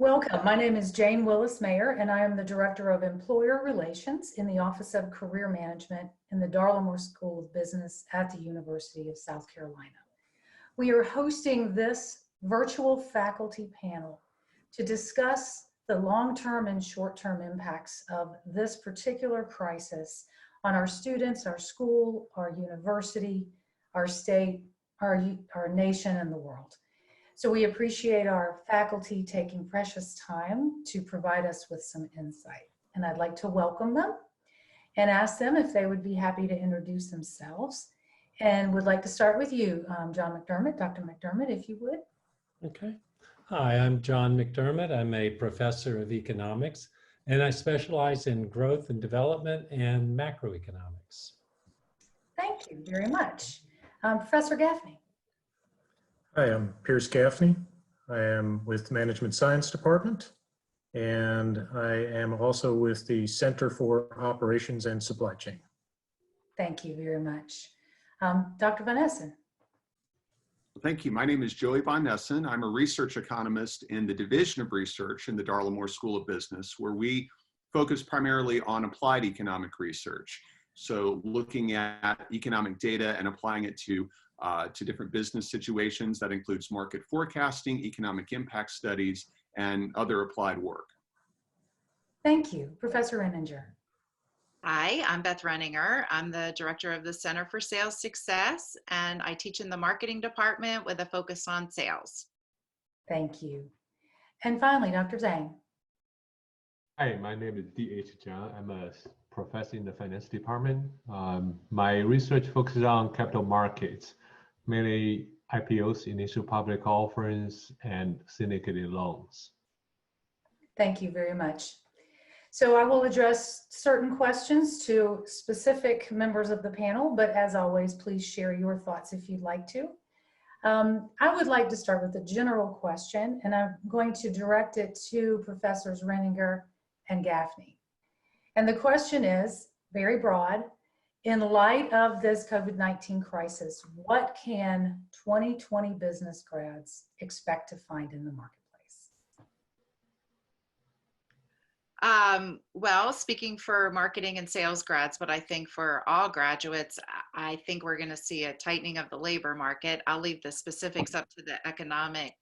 Welcome. My name is Jane Willis Mayer, and I am the Director of Employer Relations in the Office of Career Management in the Darla School of Business at the University of South Carolina. We are hosting this virtual faculty panel to discuss the long-term and short-term impacts of this particular crisis on our students, our school, our university, our state, our nation, and the world. So we appreciate our faculty taking precious time to provide us with some insight. And I'd like to welcome them and ask them if they would be happy to introduce themselves. And would like to start with you, John McDermott. Dr. McDermott, if you would. Okay. Hi, I'm John McDermott. I'm a professor of economics, and I specialize in growth and development and macroeconomics. Thank you very much. Professor Gaffney. Hi, I'm Pierce Gaffney. I am with the Management Science Department, and I am also with the Center for Operations and Supply Chain. Thank you very much. Dr. Van Essen. Thank you. My name is Joey Von Nessen. I'm a research economist in the Division of Research in the Darla School of Business, where we focus primarily on applied economic research. So looking at economic data and applying it to different business situations. That includes market forecasting, economic impact studies, and other applied work. Thank you. Professor Renninger. Hi, I'm Beth Renninger. I'm the director of the Center for Sales Success, and I teach in the marketing department with a focus on sales. Thank you. And finally, Dr. Zhang. Hi, my name is D.H. Zhang. I'm a professor in the finance department. My research focuses on capital markets, mainly IPOs, initial public offerings, and syndicated loans. Thank you very much. So I will address certain questions to specific members of the panel, but as always, please share your thoughts if you'd like to. I would like to start with a general question, and I'm going to direct it to Professors Renninger and Gaffney. And the question is very broad. In light of this COVID-19 crisis, what can 2020 business grads expect to find in the marketplace? Well, speaking for marketing and sales grads, but I think for all graduates, I think we're going to see a tightening of the labor market. I'll leave the specifics up to the economic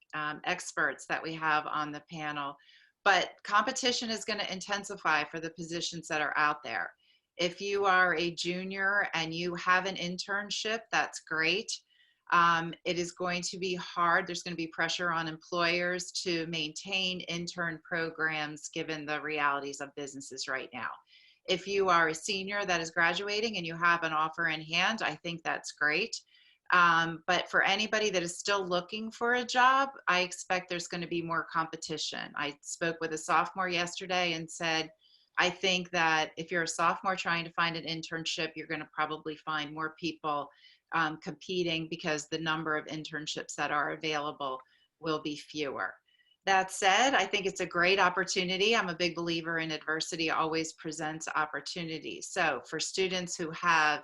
experts that we have on the panel, but competition is going to intensify for the positions that are out there. If you are a junior and you have an internship, that's great. It is going to be hard. There's going to be pressure on employers to maintain intern programs given the realities of businesses right now. If you are a senior that is graduating and you have an offer in hand, I think that's great. But for anybody that is still looking for a job, I expect there's going to be more competition. I spoke with a sophomore yesterday and said, I think that if you're a sophomore trying to find an internship, you're going to probably find more people competing because the number of internships that are available will be fewer. That said, I think it's a great opportunity. I'm a big believer in adversity always presents opportunities. So for students who have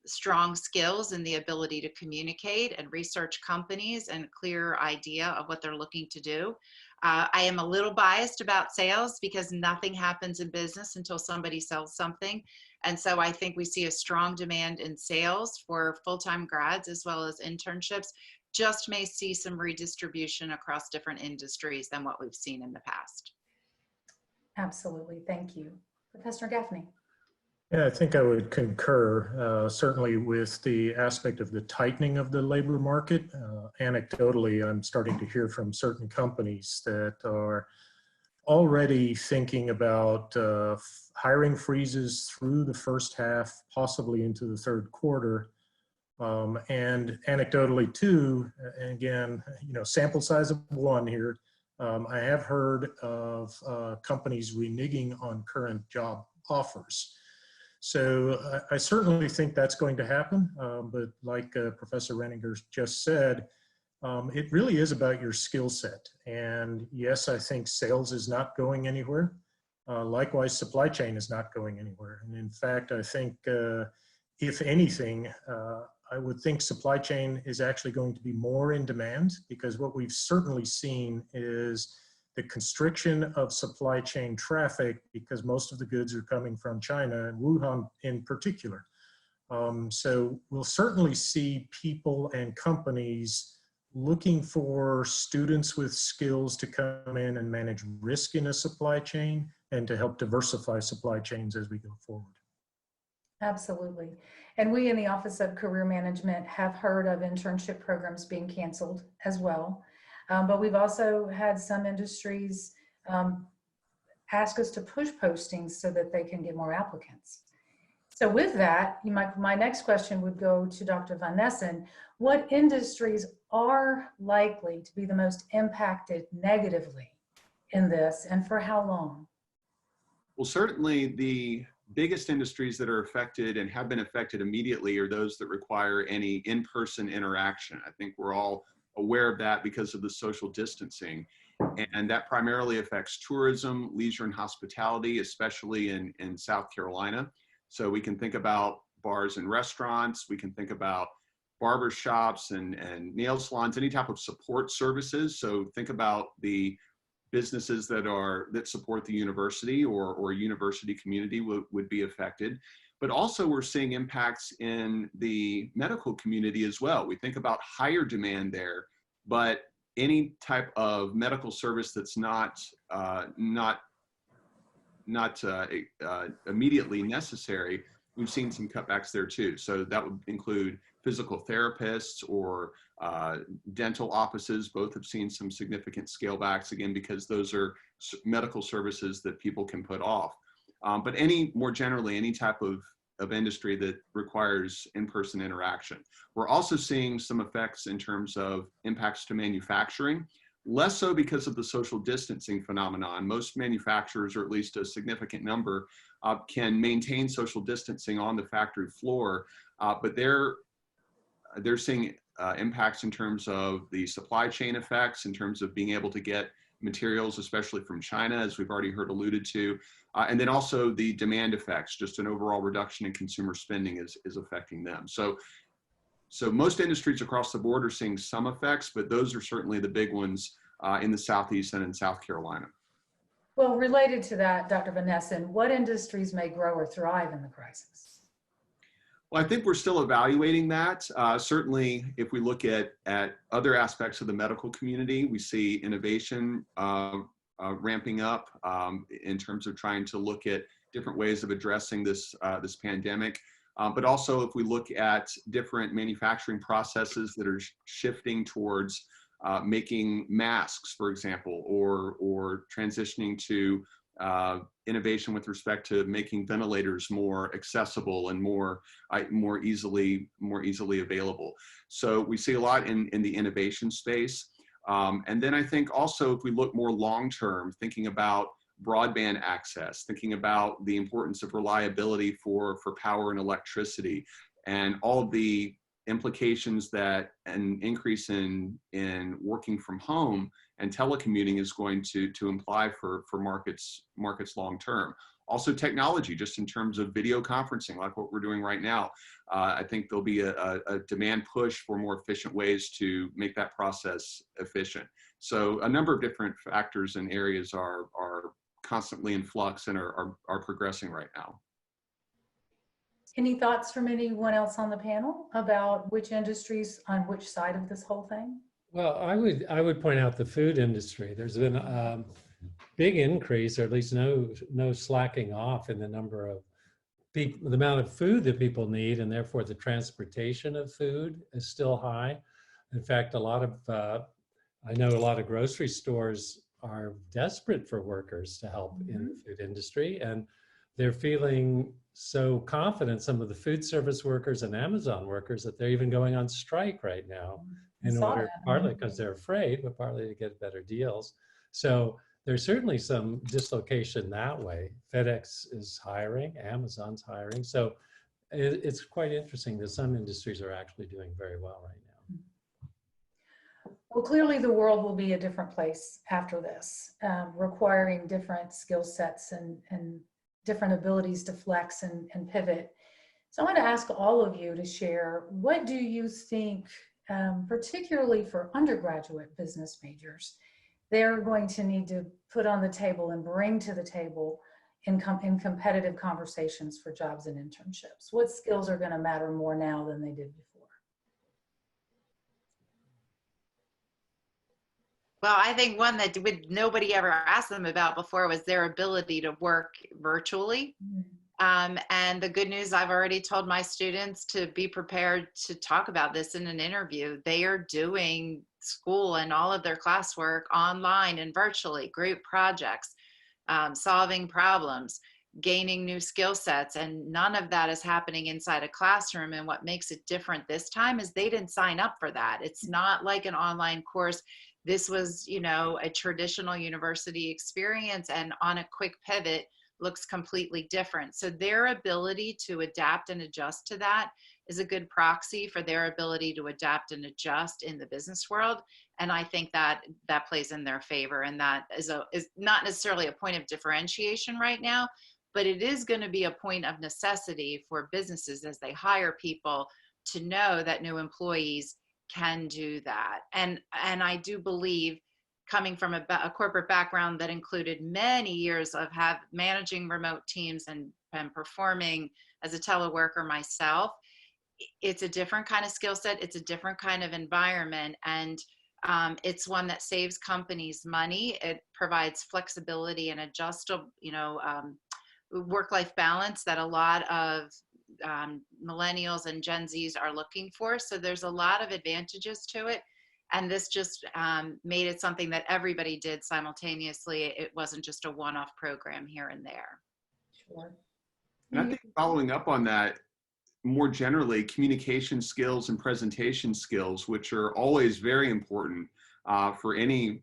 strong skills and the ability to communicate and research companies and a clear idea of what they're looking to do, I am a little biased about sales because nothing happens in business until somebody sells something. And so I think we see a strong demand in sales for full-time grads as well as internships. Just may see some redistribution across different industries than what we've seen in the past. Absolutely. Thank you. Professor Gaffney. Yeah, I think I would concur, certainly with the aspect of the tightening of the labor market. Anecdotally, I'm starting to hear from certain companies that are already thinking about hiring freezes through the first half, possibly into the third quarter. And anecdotally too, and again, sample size of one here, I have heard of companies reneging on current job offers. So I certainly think that's going to happen, but like Professor Renninger just said, it really is about your skill set. And yes, I think sales is not going anywhere. Likewise, supply chain is not going anywhere. And in fact, I think if anything, I would think supply chain is actually going to be more in demand, because what we've certainly seen is the constriction of supply chain traffic, because most of the goods are coming from China and Wuhan in particular. So we'll certainly see people and companies looking for students with skills to come in and manage risk in a supply chain and to help diversify supply chains as we go forward. Absolutely. And we in the Office of Career Management have heard of internship programs being canceled as well. But we've also had some industries ask us to push postings so that they can get more applicants. So with that, my next question would go to Dr. Van Nessen. What industries are likely to be the most impacted negatively in this, and for how long? Well, certainly the biggest industries that are affected and have been affected immediately are those that require any in-person interaction. I think we're all aware of that because of the social distancing. And that primarily affects tourism, leisure, and hospitality, especially in South Carolina. So we can think about bars and restaurants, we can think about barber shops and nail salons, any type of support services. So think about the businesses that support the university or university community would be affected. But also we're seeing impacts in the medical community as well. We think about higher demand there, but any type of medical service that's not immediately necessary, we've seen some cutbacks there too. So that would include physical therapists or dental offices. Both have seen some significant scale backs, again, because those are medical services that people can put off. But more generally, any type of industry that requires in-person interaction. We're also seeing some effects in terms of impacts to manufacturing. Less so because of the social distancing phenomenon. Most manufacturers, or at least a significant number, can maintain social distancing on the factory floor, but they're seeing impacts in terms of the supply chain effects, in terms of being able to get materials, especially from China, as we've already heard alluded to, and then also the demand effects. Just an overall reduction in consumer spending is affecting them. So most industries across the board are seeing some effects, but those are certainly the big ones in the Southeast and in South Carolina. Well, related to that, Dr. Van Nessen, what industries may grow or thrive in the crisis? Well, I think we're still evaluating that. Certainly, if we look at other aspects of the medical community, we see innovation ramping up in terms of trying to look at different ways of addressing this pandemic. But also, if we look at different manufacturing processes that are shifting towards making masks, for example, or transitioning to innovation with respect to making ventilators more accessible and more easily available. So we see a lot in the innovation space. And then I think also, if we look more long-term, thinking about broadband access, thinking about the importance of reliability for power and electricity, and all of the implications that an increase in working from home and telecommuting is going to imply for markets long term. Also technology, just in terms of video conferencing, like what we're doing right now. I think there'll be a demand push for more efficient ways to make that process efficient. So a number of different factors and areas are constantly in flux and are progressing right now. Any thoughts from anyone else on the panel about which industries on which side of this whole thing? Well, I would point out the food industry. There's been a big increase, or at least no slacking off in the number of people, the amount of food that people need, and therefore the transportation of food is still high. In fact, I know a lot of grocery stores are desperate for workers to help in the food industry, and they're feeling so confident, some of the food service workers and Amazon workers, that they're even going on strike right now partly because they're afraid, but partly to get better deals. So there's certainly some dislocation that way. FedEx is hiring, Amazon's hiring. So it's quite interesting that some industries are actually doing very well right now. Well, clearly the world will be a different place after this, requiring different skill sets and different abilities to flex and pivot. So I want to ask all of you to share, what do you think, particularly for undergraduate business majors, they're going to need to put on the table and bring to the table in competitive conversations for jobs and internships? What skills are going to matter more now than they did before? Well, I think one that nobody ever asked them about before was their ability to work virtually. And the good news, I've already told my students to be prepared to talk about this in an interview. They are doing school and all of their classwork online and virtually, group projects, solving problems, gaining new skill sets, and none of that is happening inside a classroom. And what makes it different this time is they didn't sign up for that. It's not like an online course. This was, you know, a traditional university experience, and on a quick pivot looks completely different. So their ability to adapt and adjust to that is a good proxy for their ability to adapt and adjust in the business world. And I think that that plays in their favor. And that is not necessarily a point of differentiation right now, but it is going to be a point of necessity for businesses as they hire people to know that new employees can do that. And I do believe, coming from a corporate background that included many years of managing remote teams and performing as a teleworker myself, it's a different kind of skill set. It's a different kind of environment. And it's one that saves companies money. It provides flexibility and adjustable, work-life balance that a lot of millennials and Gen Zs are looking for. So there's a lot of advantages to it. And this just made it something that everybody did simultaneously. It wasn't just a one-off program here and there. Sure. And I think following up on that, more generally, communication skills and presentation skills, which are always very important for any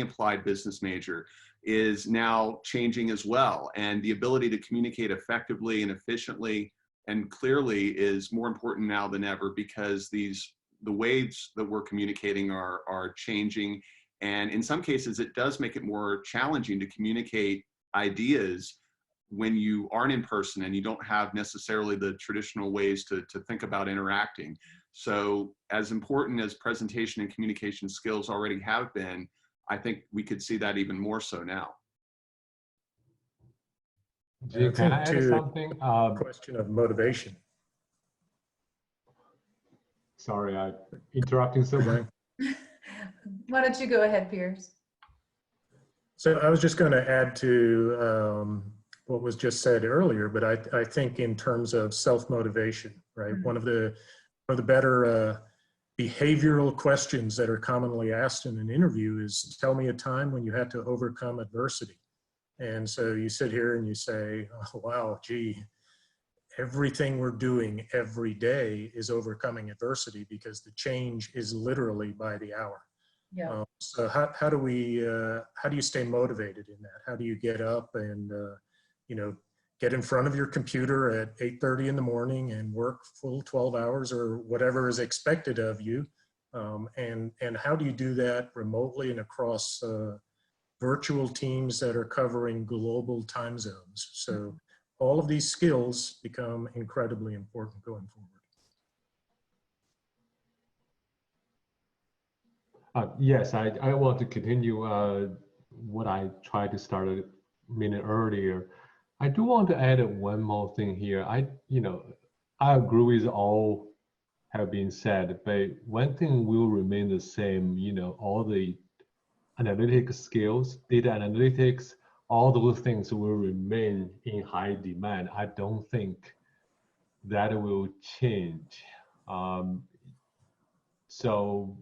applied business major, is now changing as well. And the ability to communicate effectively and efficiently and clearly is more important now than ever, because the ways that we're communicating are changing. And in some cases, it does make it more challenging to communicate ideas when you aren't in person and you don't have necessarily the traditional ways to think about interacting. So as important as presentation and communication skills already have been, I think we could see that even more so now. Gene, can I add something? Question of motivation. Sorry, I'm interrupting someone. Why don't you go ahead, Piers? So I was just going to add to what was just said earlier, but I think in terms of self-motivation, right? Mm-hmm. One of the better behavioral questions that are commonly asked in an interview is, tell me a time when you had to overcome adversity. And so you sit here and you say, oh, wow, gee, everything we're doing every day is overcoming adversity, because the change is literally by the hour. Yeah. So how do you stay motivated in that? How do you get up and, get in front of your computer at 8:30 in the morning and work full 12 hours or whatever is expected of you? And how do you do that remotely and across virtual teams that are covering global time zones? So all of these skills become incredibly important going forward. Yes, I want to continue what I tried to start a minute earlier. I do want to add one more thing here. I agree with all have been said, but one thing will remain the same. All the analytic skills, data analytics, all those things will remain in high demand. I don't think that will change. So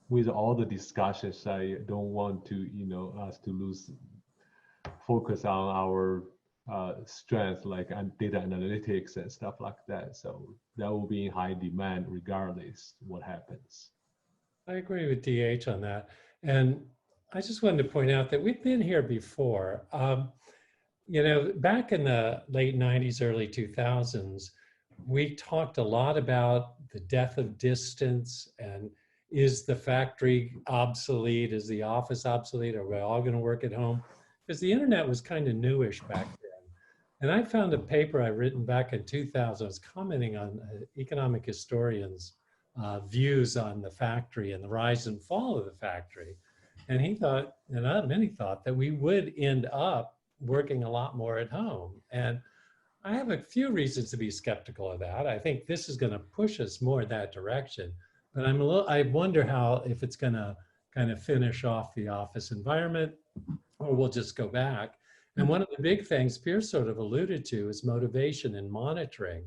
with all the discussions, I don't want to, us to lose focus on our strength, like data analytics and stuff like that. So that will be in high demand regardless what happens. I agree with DH on that. And I just wanted to point out that we've been here before. Back in the late 90s, early 2000s, we talked a lot about the death of distance and is the factory obsolete? Is the office obsolete? Are we all going to work at home? Because the internet was kind of newish back then. And I found a paper I written back in 2000. I was commenting on economic historians' views on the factory and the rise and fall of the factory. And he thought, and many thought, that we would end up working a lot more at home. And I have a few reasons to be skeptical of that. I think this is going to push us more in that direction. But I wonder if it's going to kind of finish off the office environment, or we'll just go back. And one of the big things Pierce sort of alluded to is motivation and monitoring.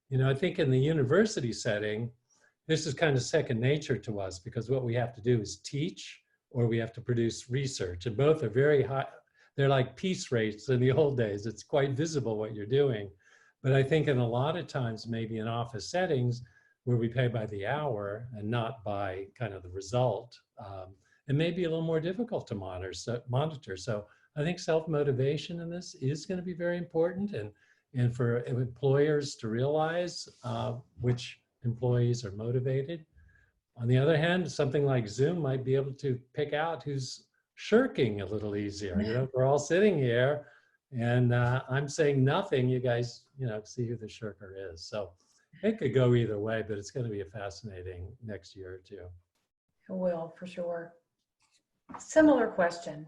You know, I think in the university setting, this is kind of second nature to us, because what we have to do is teach, or we have to produce research, and both are very high. They're like piece rates in the old days. It's quite visible what you're doing. But I think in a lot of times, maybe in office settings where we pay by the hour and not by kind of the result, it may be a little more difficult to monitor. So I think self-motivation in this is going to be very important, and for employers to realize which employees are motivated. On the other hand, something like Zoom might be able to pick out who's shirking a little easier. You know, we're all sitting here and I'm saying nothing. You guys, you know, see who the shirker is. So it could go either way, but it's going to be a fascinating next year or two. It will, for sure. Similar question.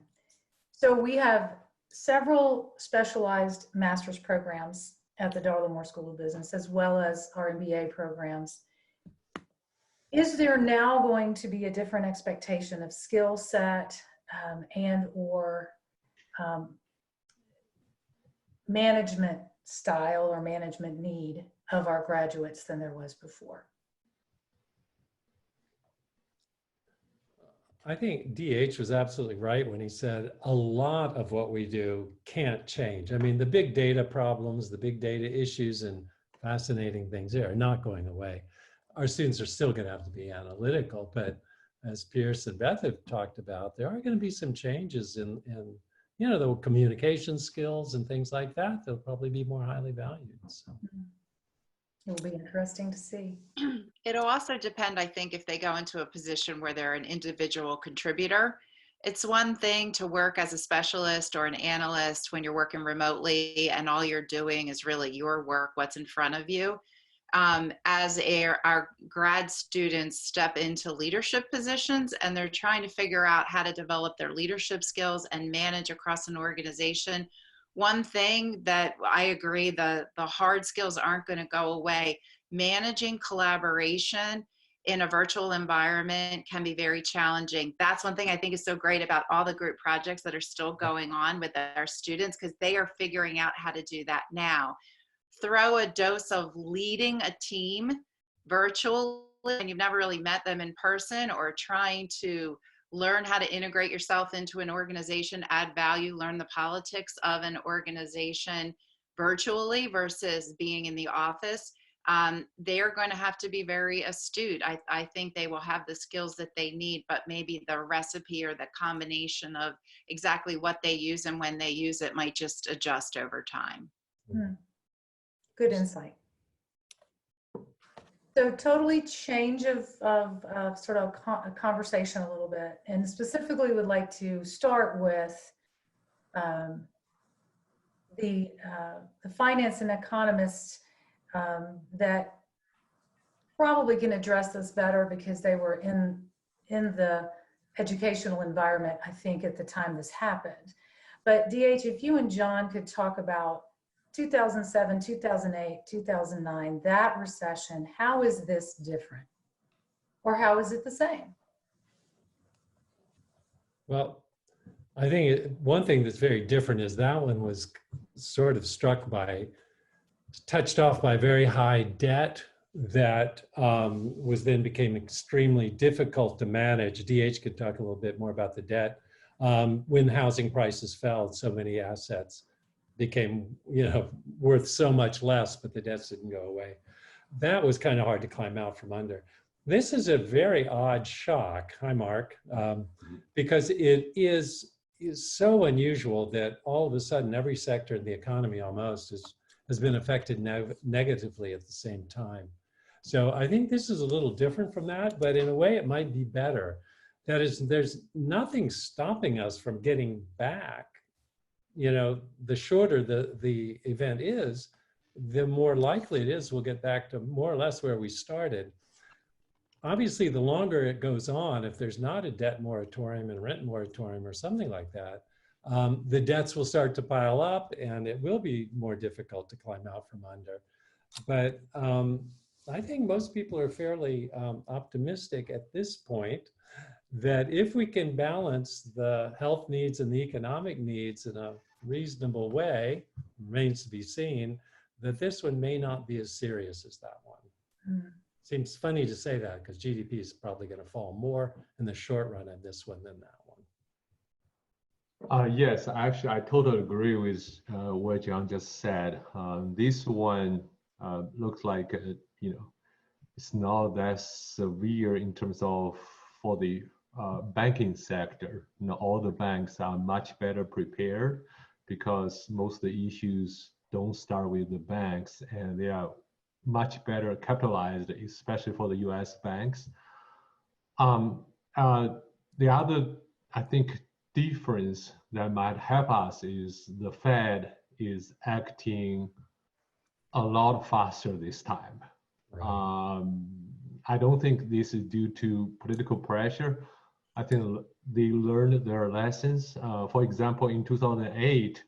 So we have several specialized master's programs at the Darla Moore School of Business, as well as our MBA programs. Is there now going to be a different expectation of skill set and or management style or management need of our graduates than there was before? I think DH was absolutely right when he said a lot of what we do can't change. I mean, the big data problems, the big data issues and fascinating things there are not going away. Our students are still going to have to be analytical, but as Pierce and Beth have talked about, there are going to be some changes in you know, the communication skills and things like that. They'll probably be more highly valued. So. It will be interesting to see. It'll also depend, I think, if they go into a position where they're an individual contributor. It's one thing to work as a specialist or an analyst when you're working remotely and all you're doing is really your work, what's in front of you. As our grad students step into leadership positions and they're trying to figure out how to develop their leadership skills and manage across an organization. One thing that I agree, the hard skills aren't going to go away. Managing collaboration in a virtual environment can be very challenging. That's one thing I think is so great about all the group projects that are still going on with our students, because they are figuring out how to do that now. Throw a dose of leading a team virtually and you've never really met them in person, or trying to learn how to integrate yourself into an organization, add value, learn the politics of an organization virtually versus being in the office. They're going to have to be very astute. I think they will have the skills that they need, but maybe the recipe or the combination of exactly what they use and when they use it might just adjust over time. Good insight. So totally change of sort of a conversation a little bit, and specifically would like to start with the finance and economists that probably can address this better because they were in the educational environment, I think, at the time this happened. But DH, if you and John could talk about 2007, 2008, 2009, that recession, how is this different? Or how is it the same? Well, I think one thing that's very different is that one was sort of touched off by very high debt that became extremely difficult to manage. DH could talk a little bit more about the debt. When housing prices fell, so many assets became, you know, worth so much less, but the debts didn't go away. That was kind of hard to climb out from under. This is a very odd shock. Hi, Mark. Because it is so unusual that all of a sudden every sector in the economy almost has been affected negatively at the same time. So I think this is a little different from that, but in a way it might be better. That is, there's nothing stopping us from getting back. You know, the shorter the event is, the more likely it is we'll get back to more or less where we started. obviously, the longer it goes on, if there's not a debt moratorium and rent moratorium or something like that, the debts will start to pile up and it will be more difficult to climb out from under. But I think most people are fairly optimistic at this point that if we can balance the health needs and the economic needs in a reasonable way, remains to be seen, that this one may not be as serious as that one. Mm. Seems funny to say that because GDP is probably going to fall more in the short run on this one than that one. Yes, actually, I totally agree with what John just said. This one looks like, it's not that severe in terms of for the banking sector. All the banks are much better prepared because most of the issues don't start with the banks, and they are much better capitalized, especially for the U.S. banks. The other, I think, difference that might help us is the Fed is acting a lot faster this time. Right. I don't think this is due to political pressure. I think they learned their lessons. For example, in 2008,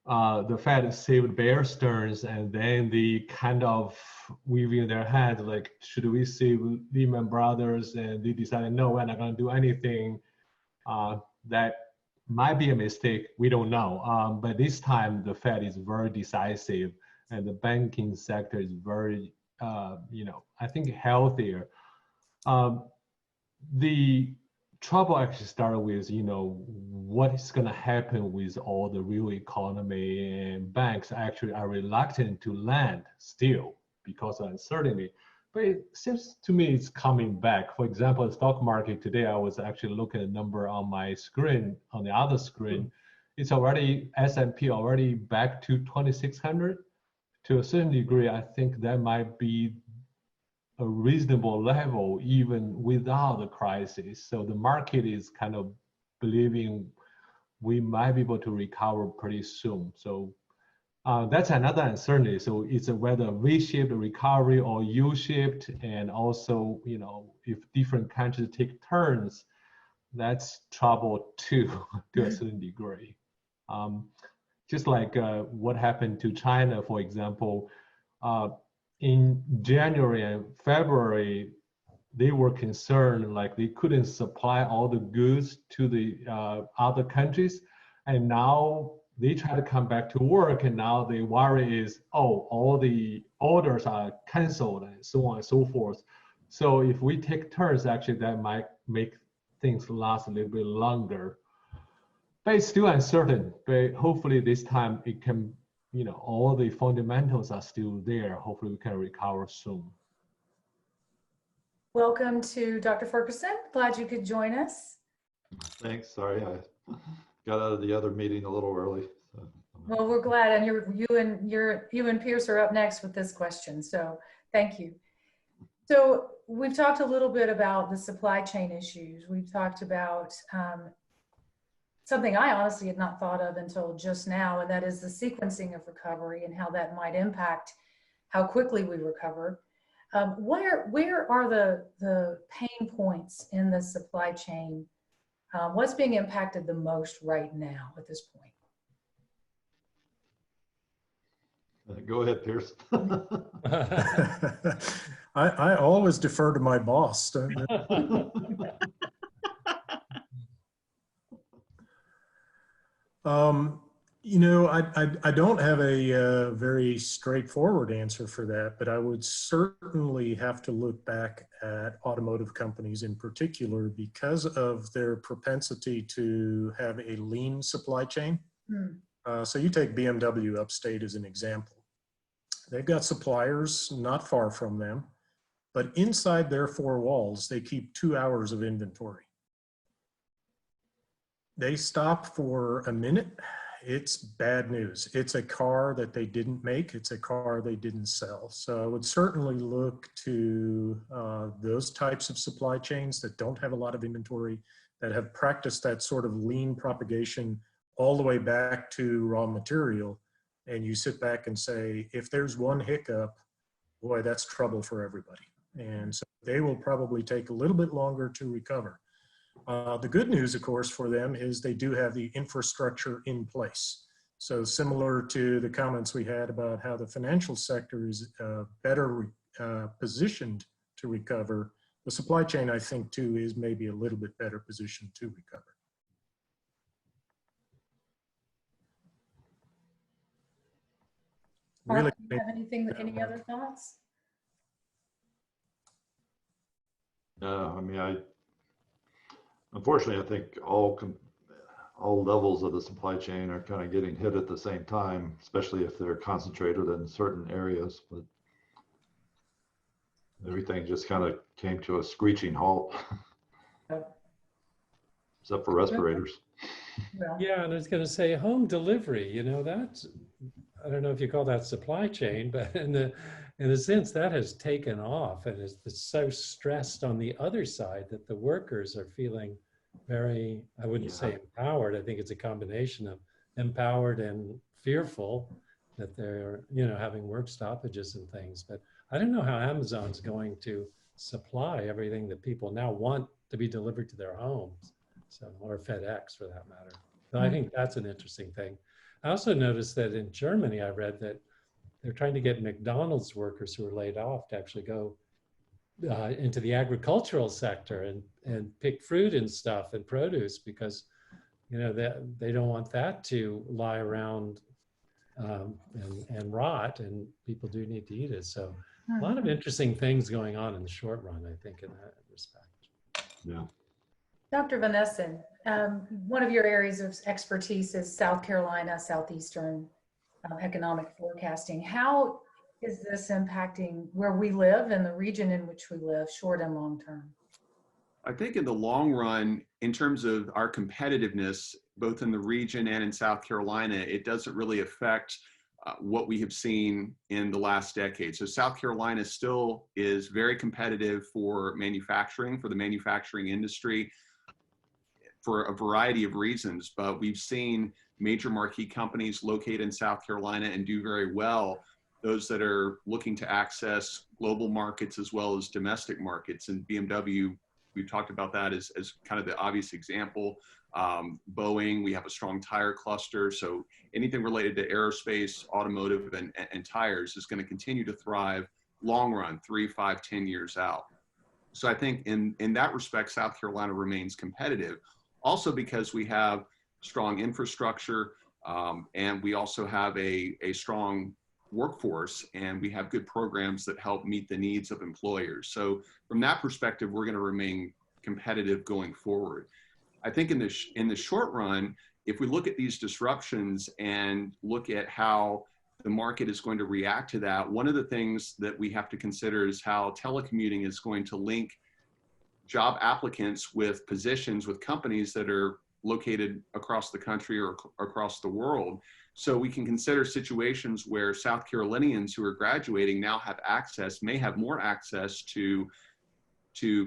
the Fed saved Bear Stearns, and then they kind of weaving their head like, should we save Lehman Brothers? And they decided, no, we're not going to do anything. That might be a mistake. We don't know. But this time, the Fed is very decisive, and the banking sector is very, I think healthier. The trouble actually started with, what is going to happen with all the real economy, and banks actually are reluctant to lend still because of uncertainty. But it seems to me it's coming back. For example, the stock market today, I was actually looking at a number on my screen, on the other screen. It's already, S&P already back to 2,600. To a certain degree, I think that might be a reasonable level even without the crisis. So the market is kind of believing we might be able to recover pretty soon. So that's another uncertainty. So it's whether V-shaped recovery or U-shaped, and also, if different countries take turns, that's trouble too, to a certain degree. Just like what happened to China, for example, in January and February, they were concerned like they couldn't supply all the goods to the other countries, and now they try to come back to work, and now the worry is, all the orders are canceled and so on and so forth. So if we take turns, actually that might make things last a little bit longer. But it's still uncertain, but hopefully this time it can, all the fundamentals are still there. Hopefully we can recover soon. Welcome to Dr. Ferguson. Glad you could join us. Thanks. Sorry, I got out of the other meeting a little early. So. Well, we're glad, and you and Pierce are up next with this question. So thank you. So we've talked a little bit about the supply chain issues. We've talked about something I honestly had not thought of until just now, and that is the sequencing of recovery and how that might impact how quickly we recover. Where are the pain points in the supply chain? What's being impacted the most right now at this point? Go ahead, Pierce. I always defer to my boss. I don't have a very straightforward answer for that, but I would certainly have to look back at automotive companies in particular because of their propensity to have a lean supply chain. So you take BMW upstate as an example. They've got suppliers not far from them, but inside their four walls, they keep 2 hours of inventory. They stop for a minute, it's bad news. It's a car that they didn't make. It's a car they didn't sell. So I would certainly look to those types of supply chains that don't have a lot of inventory, that have practiced that sort of lean propagation all the way back to raw material. And you sit back and say, if there's one hiccup, boy, that's trouble for everybody. And so they will probably take a little bit longer to recover. The good news, of course, for them is they do have the infrastructure in place. So similar to the comments we had about how the financial sector is better positioned to recover, the supply chain, I think, too, is maybe a little bit better positioned to recover. Really, Mark, do you have anything, any other thoughts? No, I mean, unfortunately, I think all levels of the supply chain are kind of getting hit at the same time, especially if they're concentrated in certain areas. But everything just kind of came to a screeching halt, except for respirators. Well, Yeah, and I was going to say home delivery, you know, that's, I don't know if you call that supply chain, but in a sense that has taken off and is so stressed on the other side that the workers are feeling very, I wouldn't say empowered. I think it's a combination of empowered and fearful that they're, you know, having work stoppages and things. But I don't know how Amazon's going to supply everything that people now want to be delivered to their homes. So, or FedEx for that matter. So I think that's an interesting thing. I also noticed that in Germany, I read that they're trying to get McDonald's workers who are laid off to actually go into the agricultural sector and pick fruit and stuff and produce because, you know, they don't want that to lie around and rot, and people do need to eat it. So a lot of interesting things going on in the short run, I think, in that respect. Yeah. Dr. Van Essen, one of your areas of expertise is South Carolina, Southeastern economic forecasting. How is this impacting where we live and the region in which we live, short and long term? I think in the long run, in terms of our competitiveness, both in the region and in South Carolina, it doesn't really affect what we have seen in the last decade. So South Carolina still is very competitive for manufacturing, for the manufacturing industry, for a variety of reasons, but we've seen major marquee companies locate in South Carolina and do very well. Those that are looking to access global markets as well as domestic markets, and BMW, we've talked about that as kind of the obvious example. Boeing, we have a strong tire cluster. So anything related to aerospace, automotive, and tires is going to continue to thrive long run, 3, 5, 10 years out. So I think in that respect, South Carolina remains competitive. Also because we have strong infrastructure and we also have a strong workforce, and we have good programs that help meet the needs of employers. So from that perspective, we're going to remain competitive going forward. I think in the short run, if we look at these disruptions and look at how the market is going to react to that, one of the things that we have to consider is how telecommuting is going to link job applicants with positions with companies that are located across the country or across the world. So we can consider situations where South Carolinians who are graduating now have access, may have more access to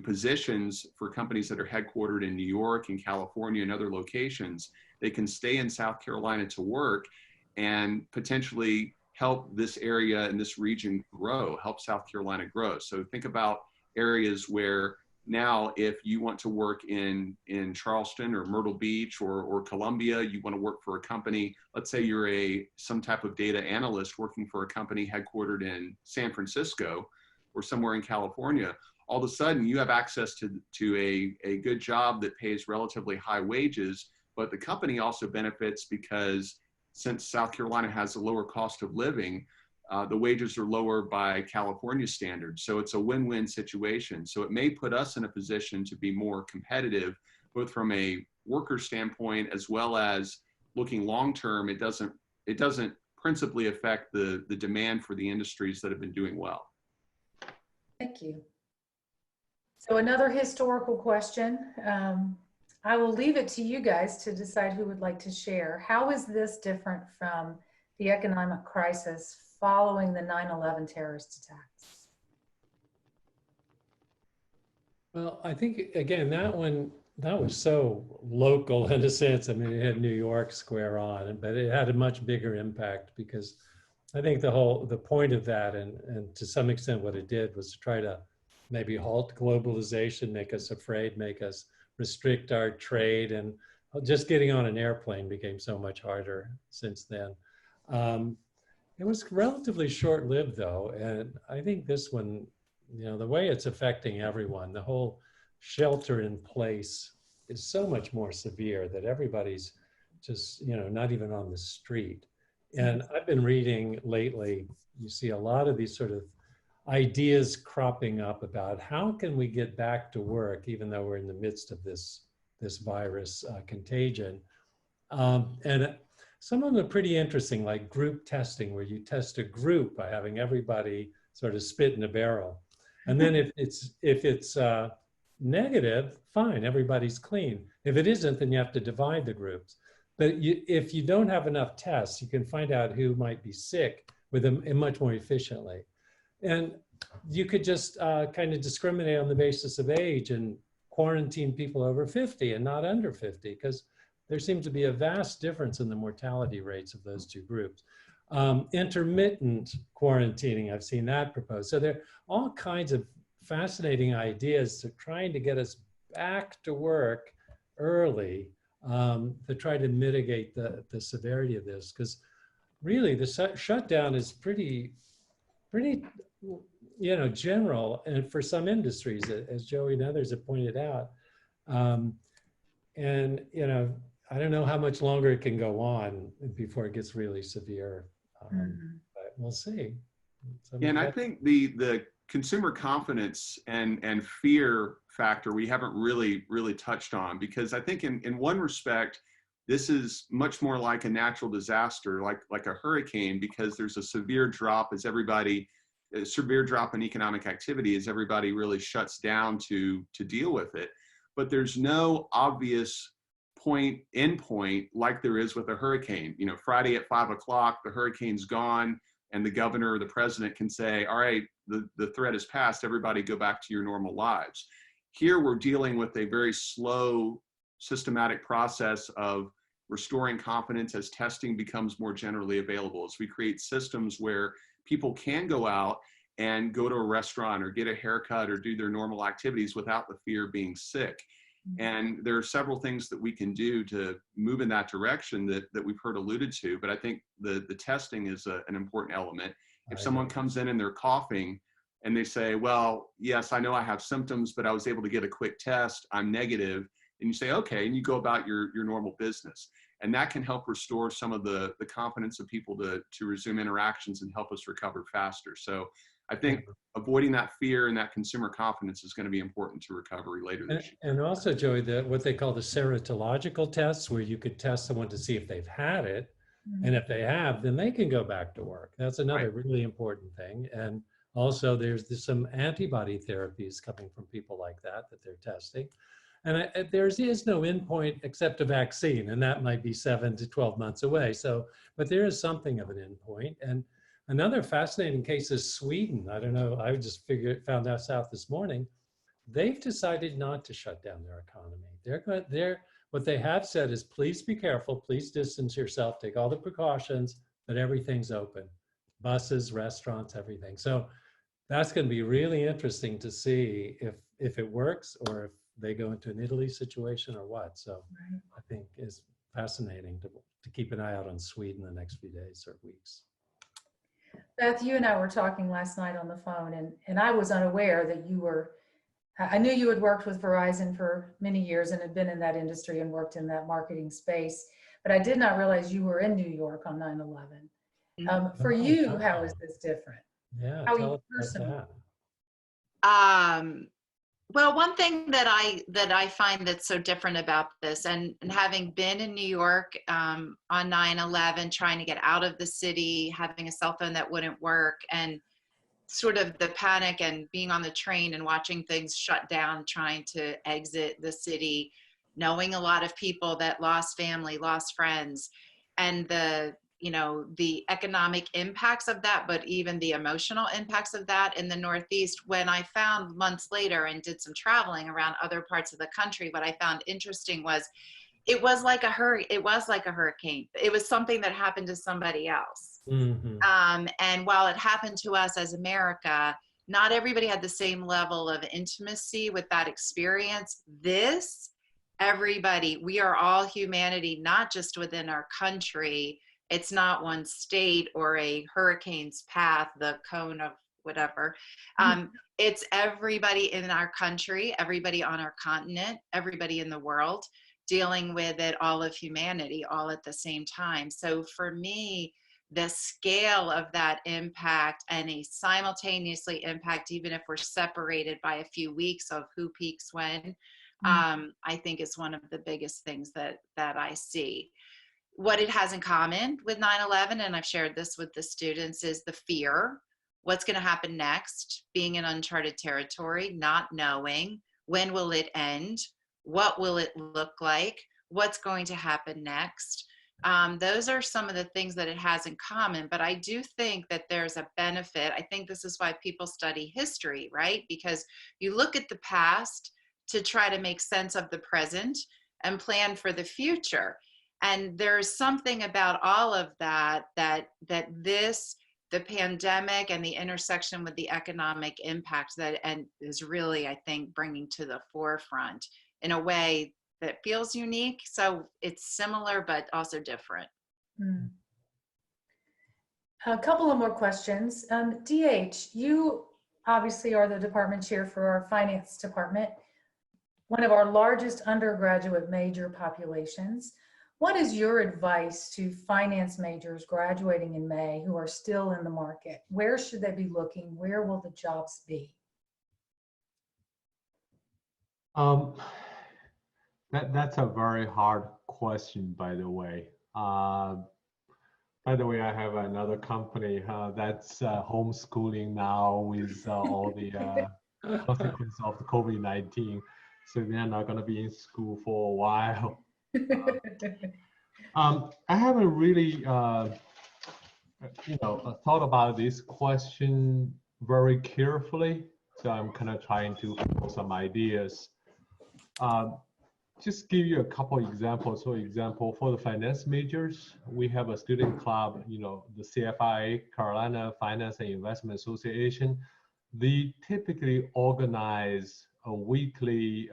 positions for companies that are headquartered in New York and California and other locations. They can stay in South Carolina to work and potentially help this area and this region grow, help South Carolina grow. So think about areas where now, if you want to work in Charleston or Myrtle Beach or Columbia, you want to work for a company, let's say you're some type of data analyst working for a company headquartered in San Francisco or somewhere in California, all of a sudden you have access to a good job that pays relatively high wages, but the company also benefits because since South Carolina has a lower cost of living, the wages are lower by California standards. So it's a win-win situation. So it may put us in a position to be more competitive, both from a worker standpoint, as well as looking long-term. It doesn't principally affect the demand for the industries that have been doing well. Thank you. So another historical question. I will leave it to you guys to decide who would like to share. How is this different from the economic crisis following the 9/11 terrorist attacks? Well, I think, again, that was so local in a sense. I mean, it had New York square on, but it had a much bigger impact because I think the point of that, and to some extent what it did, was to try to maybe halt globalization, make us afraid, make us restrict our trade. And just getting on an airplane became so much harder since then. It was relatively short-lived though. And I think this one, you know, the way it's affecting everyone, the whole shelter in place is so much more severe that everybody's just, you know, not even on the street. And I've been reading lately, you see a lot of these sort of ideas cropping up about how can we get back to work even though we're in the midst of this virus contagion. And some of them are pretty interesting, like group testing, where you test a group by having everybody sort of spit in a barrel. And then if it's negative, fine, everybody's clean. If it isn't, then you have to divide the groups. But if you don't have enough tests, you can find out who might be sick with them much more efficiently. And you could just kind of discriminate on the basis of age and quarantine people over 50 and not under 50, because there seems to be a vast difference in the mortality rates of those two groups. Intermittent quarantining, I've seen that proposed. So there are all kinds of fascinating ideas to trying to get us back to work early to try to mitigate the severity of this, because really the shutdown is pretty, you know, general, and for some industries, as Joey and others have pointed out. And, you know, I don't know how much longer it can go on before it gets really severe, but we'll see. And I think the consumer confidence and fear factor we haven't really touched on, because I think in one respect, this is much more like a natural disaster, like a hurricane, because there's a severe drop in economic activity as everybody really shuts down to deal with it. But there's no obvious endpoint like there is with a hurricane. You know, Friday at 5 o'clock, the hurricane's gone, and the governor or the president can say, all right, the threat is past, everybody go back to your normal lives. Here we're dealing with a very slow, systematic process of restoring confidence as testing becomes more generally available, as we create systems where people can go out and go to a restaurant or get a haircut or do their normal activities without the fear of being sick. And there are several things that we can do to move in that direction that we've heard alluded to, but I think the testing is an important element. If someone comes in and they're coughing and they say, well, yes, I know I have symptoms, but I was able to get a quick test, I'm negative, and you say, okay, and you go about your normal business. And that can help restore some of the confidence of people to resume interactions and help us recover faster. So I think avoiding that fear and that consumer confidence is going to be important to recovery later this year. And also, Joey, what they call the serological tests, where you could test someone to see if they've had it. And if they have, then they can go back to work. That's another really important thing. And also there's some antibody therapies coming from people like that they're testing. And there is no endpoint except a vaccine, and that might be 7 to 12 months away. So, but there is something of an endpoint. And another fascinating case is Sweden. I don't know, I just found out out this morning. They've decided not to shut down their economy. What they have said is, please be careful, please distance yourself, take all the precautions, but everything's open. Buses, restaurants, everything. So that's going to be really interesting to see if it works, or if they go into an Italy situation or what. So I think it's fascinating to keep an eye out on Sweden the next few days or weeks. Beth, you and I were talking last night on the phone, and I was unaware that I knew you had worked with Verizon for many years and had been in that industry and worked in that marketing space, but I did not realize you were in New York on 9/11. For you, how is this different? Yeah, how tell you us personally? about that. Well, one thing that I find that's so different about this, and having been in New York on 9/11, trying to get out of the city, having a cell phone that wouldn't work, and sort of the panic and being on the train and watching things shut down, trying to exit the city, knowing a lot of people that lost family, lost friends, and the economic impacts of that, but even the emotional impacts of that in the Northeast. When I found months later and did some traveling around other parts of the country, what I found interesting was it was like a hurricane. It was something that happened to somebody else. Mm-hmm. And while it happened to us as America, not everybody had the same level of intimacy with that experience. This, everybody, we are all humanity, not just within our country. It's not one state or a hurricane's path, the cone of whatever. It's everybody in our country, everybody on our continent, everybody in the world, dealing with it, all of humanity, all at the same time. So for me, the scale of that impact and a simultaneously impact, even if we're separated by a few weeks of who peaks when, I think is one of the biggest things that I see. What it has in common with 9/11, and I've shared this with the students, is the fear. What's going to happen next? Being in uncharted territory, not knowing when will it end? What will it look like? What's going to happen next? Those are some of the things that it has in common, but I do think that there's a benefit. I think this is why people study history, right? Because you look at the past to try to make sense of the present and plan for the future. And there's something about all of that the pandemic and the intersection with the economic impact that and is really, I think, bringing to the forefront in a way that feels unique. So it's similar, but also different. A couple of more questions. DH, you obviously are the department chair for our finance department, one of our largest undergraduate major populations. What is your advice to finance majors graduating in May who are still in the market? Where should they be looking? Where will the jobs be? That's a very hard question, by the way. By the way, I have another company that's homeschooling now with all the consequences of the COVID-19. So they're not going to be in school for a while. I haven't really, thought about this question very carefully. So I'm kind of trying to pull some ideas. Just give you a couple examples. For example, for the finance majors, we have a student club, the CFI, Carolina Finance and Investment Association. They typically organize a weekly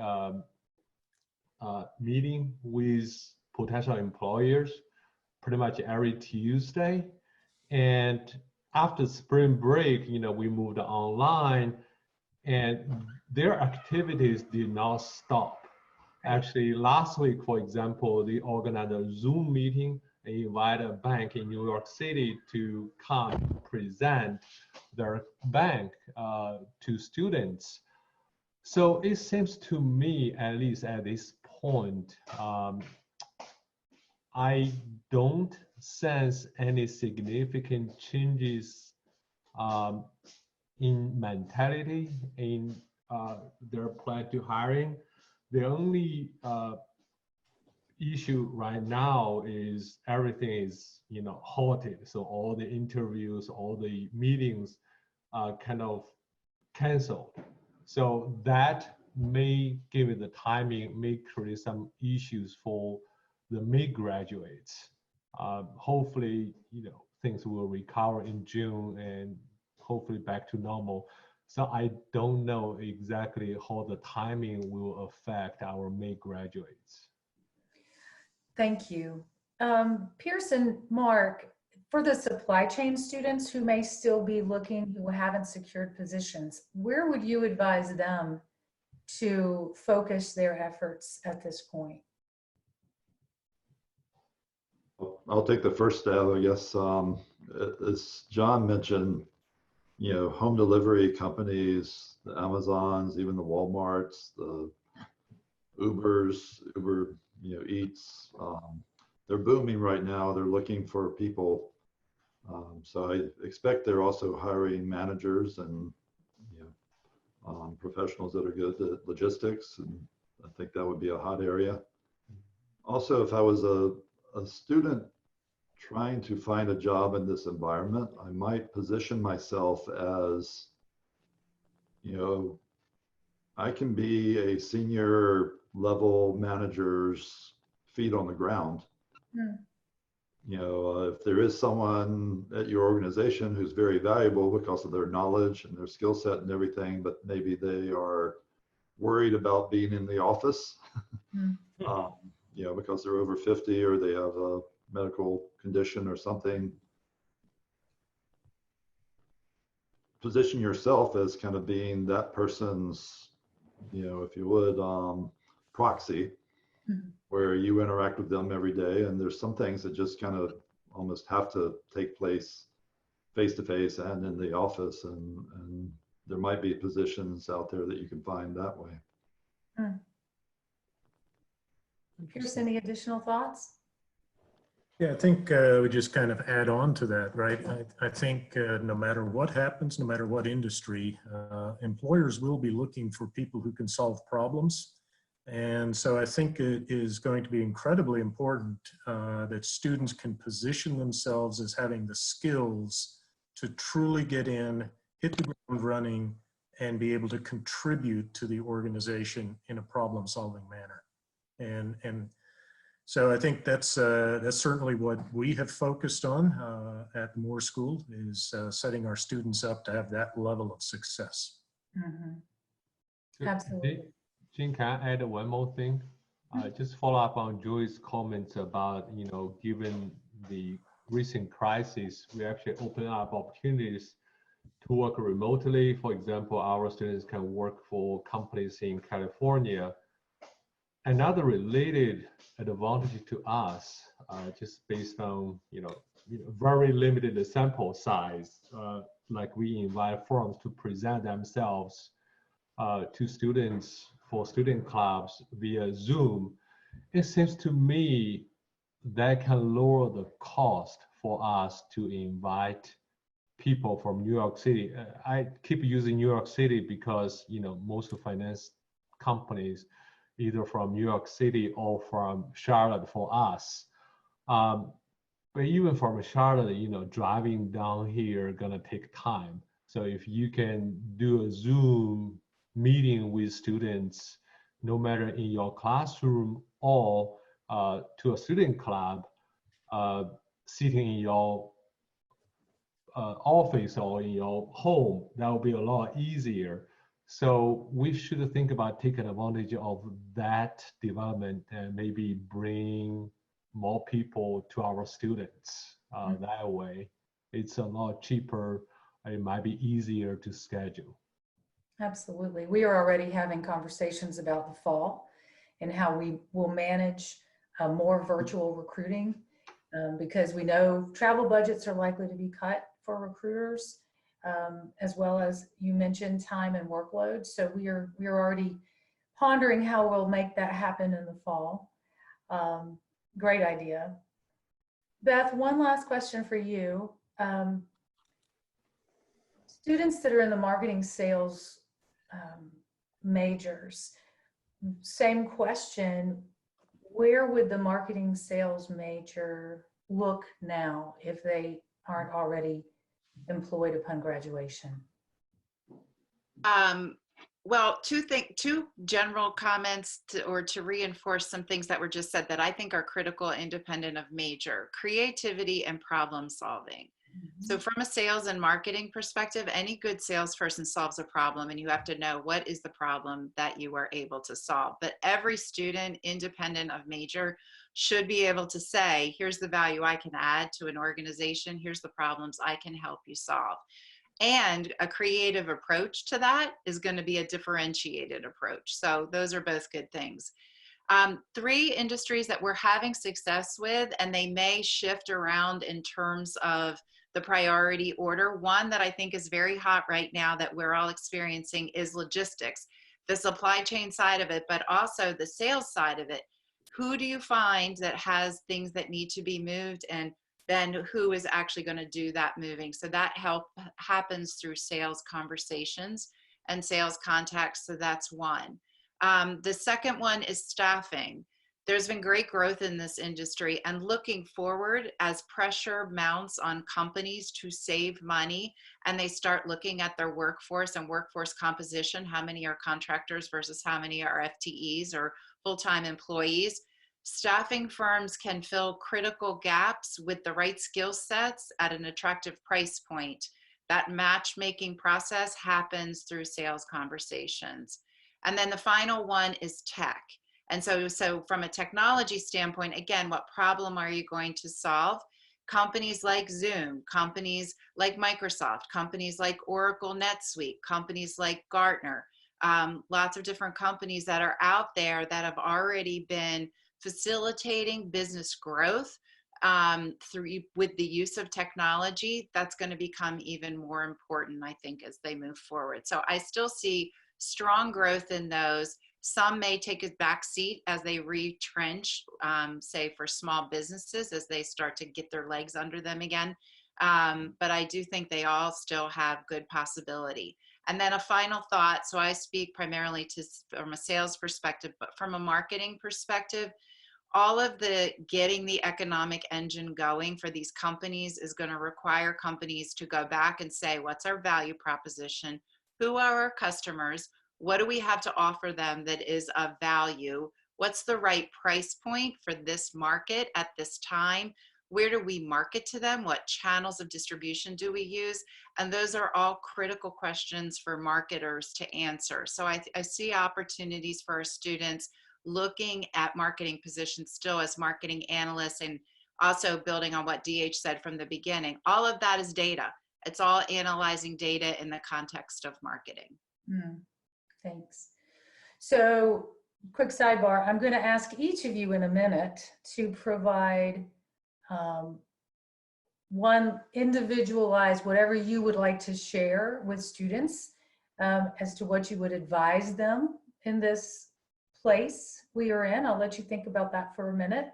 meeting with potential employers pretty much every Tuesday. And after spring break, we moved online and their activities did not stop. Actually, last week, for example, they organized a Zoom meeting and invited a bank in New York City to come present their bank to students. So it seems to me, at least at this point, I don't sense any significant changes in mentality, in their plan to hiring. The only issue right now is everything is halted. So all the interviews, all the meetings are kind of canceled. So that may, given the timing, may create some issues for the May graduates. Hopefully, things will recover in June and hopefully back to normal. So I don't know exactly how the timing will affect our May graduates. Thank you. Pearson, Mark, for the supply chain students who may still be looking, who haven't secured positions, where would you advise them to focus their efforts at this point? I'll take the first stab, I guess. As John mentioned, home delivery companies, the Amazons, even the Walmarts, the Ubers, Uber, Eats, they're booming right now. They're looking for people. So I expect they're also hiring managers and professionals that are good at logistics. And I think that would be a hot area. Also, if I was a student trying to find a job in this environment, I might position myself as, I can be a senior level manager's feet on the ground. You know, if there is someone at your organization who's very valuable because of their knowledge and their skill set and everything, but maybe they are worried about being in the office, Mm. you know, because they're over 50 or they have a medical condition or something, position yourself as kind of being that person's, you know, if you would, proxy, Mhm. where you interact with them every day. And there's some things that just kind of almost have to take place face to face and in the office. And there might be positions out there that you can find that way. Mm. Pierce, any additional thoughts? Yeah, I think we just kind of add on to that, right? I think no matter what happens, no matter what industry, employers will be looking for people who can solve problems. And so I think it is going to be incredibly important that students can position themselves as having the skills to truly get in, hit the ground running, and be able to contribute to the organization in a problem-solving manner. And so I think that's certainly what we have focused on at Moore School, is setting our students up to have that level of success. Mhm. Absolutely. Jean, can I add one more thing? Just follow up on Joy's comments about, you know, given the recent crisis, we actually open up opportunities to work remotely. For example, our students can work for companies in California. Another related advantage to us, just based on, you know, very limited sample size, like we invite firms to present themselves to students for student clubs via Zoom. It seems to me that can lower the cost for us to invite people from New York City. I keep using New York City because, you know, most of finance companies either from New York City or from Charlotte for us. But even from Charlotte, you know, driving down here gonna take time. So if you can do a Zoom meeting with students, no matter in your classroom or to a student club, sitting in your office or in your home, that will be a lot easier. So we should think about taking advantage of that development and maybe bring more people to our students that way. It's a lot cheaper. It might be easier to schedule. Absolutely. We are already having conversations about the fall and how we will manage more virtual recruiting because we know travel budgets are likely to be cut for recruiters, as well as you mentioned time and workload. So we're already pondering how we'll make that happen in the fall. Great idea. Beth, one last question for you. Students that are in the marketing sales majors, same question, where would the marketing sales major look now if they aren't already employed upon graduation? Well, two general comments to reinforce some things that were just said that I think are critical independent of major: creativity and problem solving. So from a sales and marketing perspective, any good salesperson solves a problem, and you have to know what is the problem that you are able to solve. But every student, independent of major, should be able to say, here's the value I can add to an organization, here's the problems I can help you solve. And a creative approach to that is going to be a differentiated approach. So those are both good things. Three industries that we're having success with, and they may shift around in terms of the priority order. One that I think is very hot right now that we're all experiencing is logistics, the supply chain side of it, but also the sales side of it. Who do you find that has things that need to be moved, and then who is actually going to do that moving? So that help happens through sales conversations and sales contacts. So that's one. The second one is staffing. There's been great growth in this industry, and looking forward, as pressure mounts on companies to save money and they start looking at their workforce and workforce composition, how many are contractors versus how many are FTEs or full-time employees, Staffing firms can fill critical gaps with the right skill sets at an attractive price point. That matchmaking process happens through sales conversations. And then the final one is tech. And so from a technology standpoint, again, what problem are you going to solve? Companies like Zoom, companies like Microsoft, companies like Oracle NetSuite, companies like Gartner, lots of different companies that are out there that have already been facilitating business growth with the use of technology. That's going to become even more important, I think, as they move forward. So I still see strong growth in those. Some may take a back seat as they retrench, say for small businesses, as they start to get their legs under them again. But I do think they all still have good possibility. And then a final thought. So I speak primarily from a sales perspective, but from a marketing perspective, all of the getting the economic engine going for these companies is going to require companies to go back and say, what's our value proposition? Who are our customers? What do we have to offer them that is of value? What's the right price point for this market at this time? Where do we market to them? What channels of distribution do we use? And those are all critical questions for marketers to answer. So I see opportunities for our students looking at marketing positions still as marketing analysts, and also building on what DH said from the beginning. All of that is data. It's all analyzing data in the context of marketing. Thanks. So quick sidebar, I'm going to ask each of you in a minute to provide one individualized, whatever you would like to share with students as to what you would advise them in this place we are in. I'll let you think about that for a minute.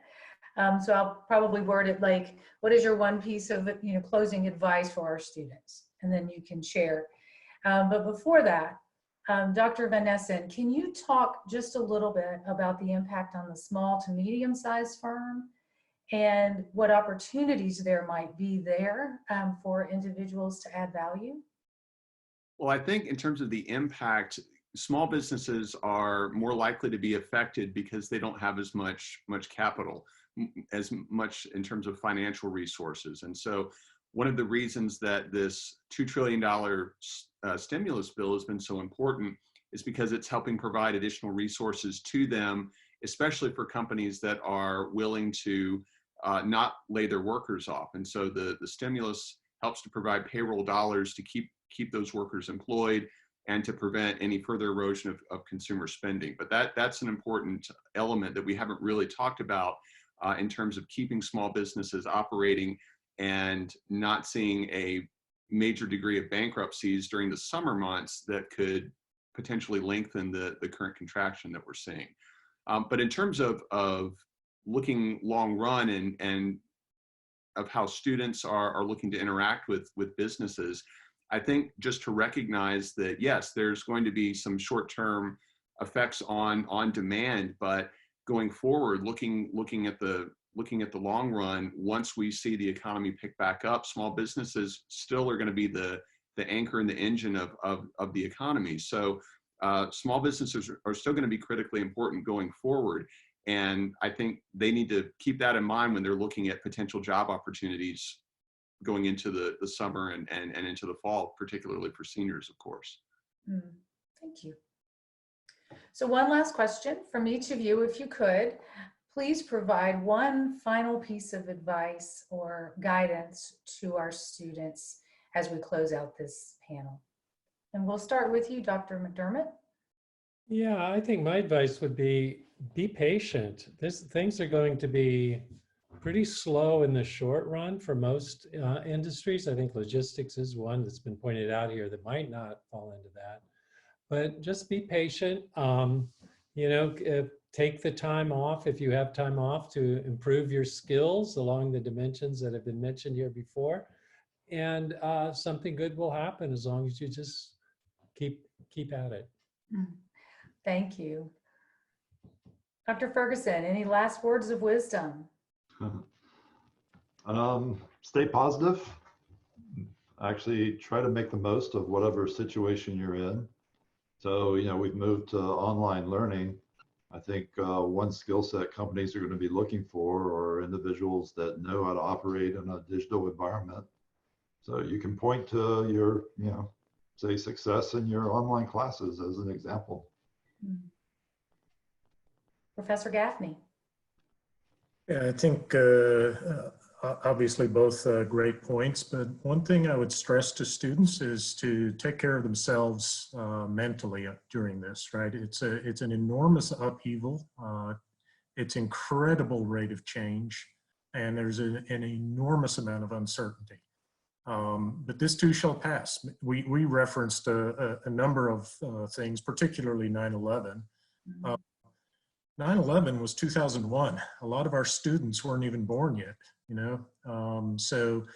So I'll probably word it like, what is your one piece of closing advice for our students? And then you can share. But before that, Dr. Van Nessen, can you talk just a little bit about the impact on the small to medium-sized firm and what opportunities there might be there for individuals to add value? Well, I think in terms of the impact, small businesses are more likely to be affected because they don't have as much capital, as much in terms of financial resources. And so one of the reasons that this $2 trillion stimulus bill has been so important is because it's helping provide additional resources to them, especially for companies that are willing to not lay their workers off. And so the stimulus helps to provide payroll dollars to keep those workers employed and to prevent any further erosion of consumer spending. But that's an important element that we haven't really talked about in terms of keeping small businesses operating and not seeing a major degree of bankruptcies during the summer months that could potentially lengthen the current contraction that we're seeing. But in terms of looking long run and of how students are looking to interact with businesses, I think just to recognize that, yes, there's going to be some short-term effects on demand, but going forward, looking at the long run, once we see the economy pick back up, small businesses still are going to be the anchor and the engine of the economy. So small businesses are still going to be critically important going forward. And I think they need to keep that in mind when they're looking at potential job opportunities going into the summer and into the fall, particularly for seniors, of course. Thank you. So one last question from each of you, if you could, please provide one final piece of advice or guidance to our students as we close out this panel. And we'll start with you, Dr. McDermott. Yeah, I think my advice would be patient. Things are going to be pretty slow in the short run for most industries. I think logistics is one that's been pointed out here that might not fall into that. But just be patient. Take the time off if you have time off to improve your skills along the dimensions that have been mentioned here before. And something good will happen as long as you just keep at it. Thank you. Dr. Ferguson, any last words of wisdom? Stay positive. Actually try to make the most of whatever situation you're in. So, we've moved to online learning. I think one skill set companies are going to be looking for are individuals that know how to operate in a digital environment. So you can point to your, say success in your online classes as an example. Professor Gaffney. Yeah, I think obviously both great points, but one thing I would stress to students is to take care of themselves mentally during this, right? It's an enormous upheaval. It's incredible rate of change, and there's an enormous amount of uncertainty. But this too shall pass. We referenced a number of things, particularly 9/11. 9/11 was 2001. A lot of our students weren't even born yet, so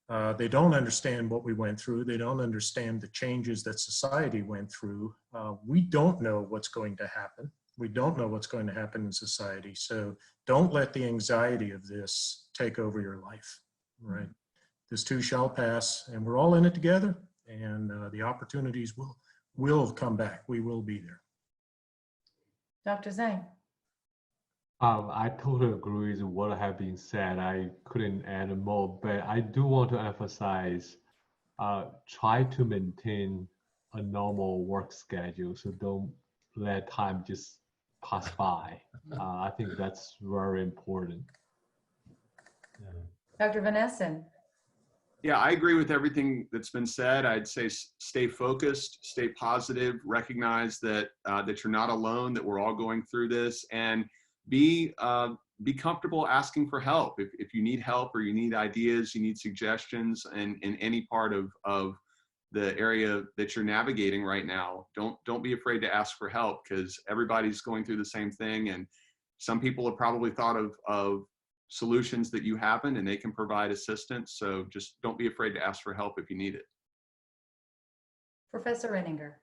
they don't understand what we went through. They don't understand the changes that society went through. We don't know what's going to happen. We don't know what's going to happen in society. So don't let the anxiety of this take over your life, right? This too shall pass, and we're all in it together, and the opportunities will come back. We will be there. Dr. Zhang. I totally agree with what have been said. I couldn't add more, but I do want to emphasize, try to maintain a normal work schedule. So don't let time just pass by. I think that's very important. Dr. Van Essen. Yeah, I agree with everything that's been said. I'd say stay focused, stay positive, recognize that that you're not alone, that we're all going through this, and be comfortable asking for help. If you need help or you need ideas, you need suggestions, and in any part of the area that you're navigating right now, don't be afraid to ask for help, because everybody's going through the same thing, and some people have probably thought of solutions that you haven't, and they can provide assistance. So just don't be afraid to ask for help if you need it. Professor Renninger.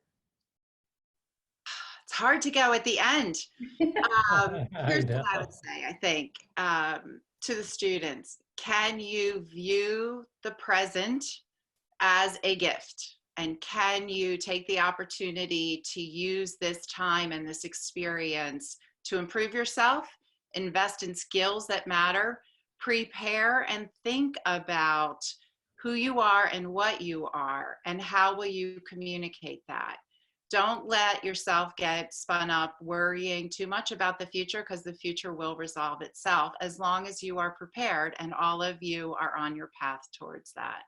It's hard to go at the end. Here's what I would say, I think, to the students. Can you view the present as a gift? And can you take the opportunity to use this time and this experience to improve yourself, invest in skills that matter, prepare and think about who you are and what you are, and how will you communicate that? Don't let yourself get spun up worrying too much about the future, because the future will resolve itself as long as you are prepared and all of you are on your path towards that.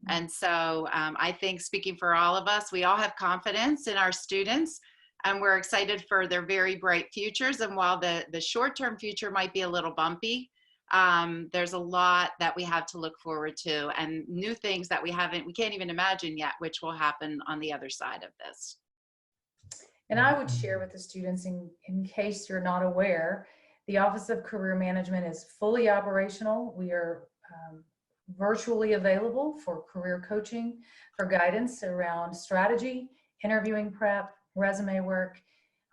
And so I think, speaking for all of us, we all have confidence in our students, and we're excited for their very bright futures. And while the short-term future might be a little bumpy, there's a lot that we have to look forward to, and new things that we can't even imagine yet, which will happen on the other side of this. And I would share with the students, in case you're not aware, the Office of Career Management is fully operational. We are virtually available for career coaching, for guidance around strategy, interviewing prep, resume work.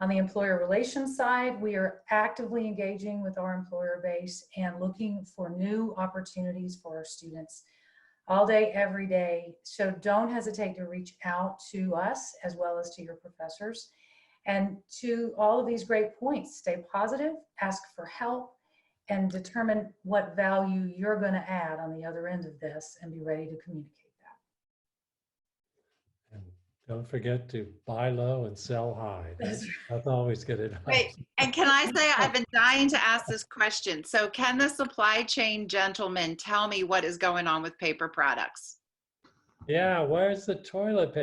On the employer relations side, we are actively engaging with our employer base and looking for new opportunities for our students all day, every day. So don't hesitate to reach out to us as well as to your professors. And to all of these great points, stay positive, ask for help, and determine what value you're going to add on the other end of this, and be ready to communicate that. And don't forget to buy low and sell high. That's always good advice. Wait, and can I say, I've been dying to ask this question. So can the supply chain gentleman tell me what is going on with paper products? Yeah, where's the toilet paper?